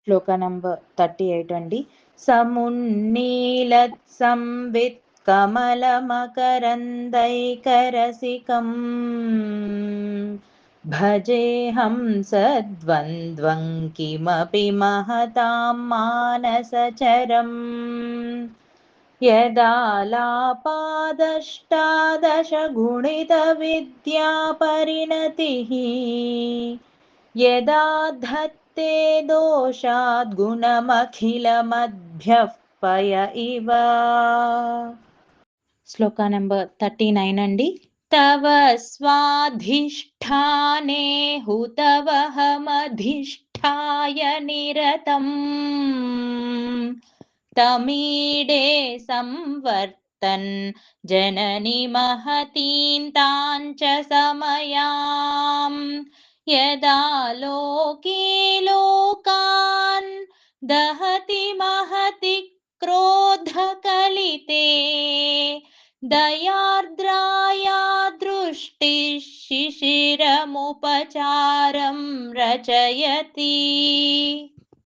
శ్లోక number 38 అండి. సమున్నీలత్ సంవిత్ కమలమకరందైకరసికం భజేహం సద్వంద్వం కిమపి మహతాం మానసచరం యదాలాపాదష్టాదశగుణితవిద్యా పరిణతిః यदा धत्ते दोषाद्गुणमखिलमद्भ्यः पय इव. శ్లోక నంబర్ 39 అండి. తవ స్వాధిష్ఠానే హుతవహమధిష్ఠాయ నిరతం తమీడే సంవర్తన్ జనని మహతీం తాంచ సమయాం యదా లోకే లోకాన్ దహతి మహతి క్రోధకలితే దయార్ద్రాయా దృష్టి శిశిరముపచారం రచయతి.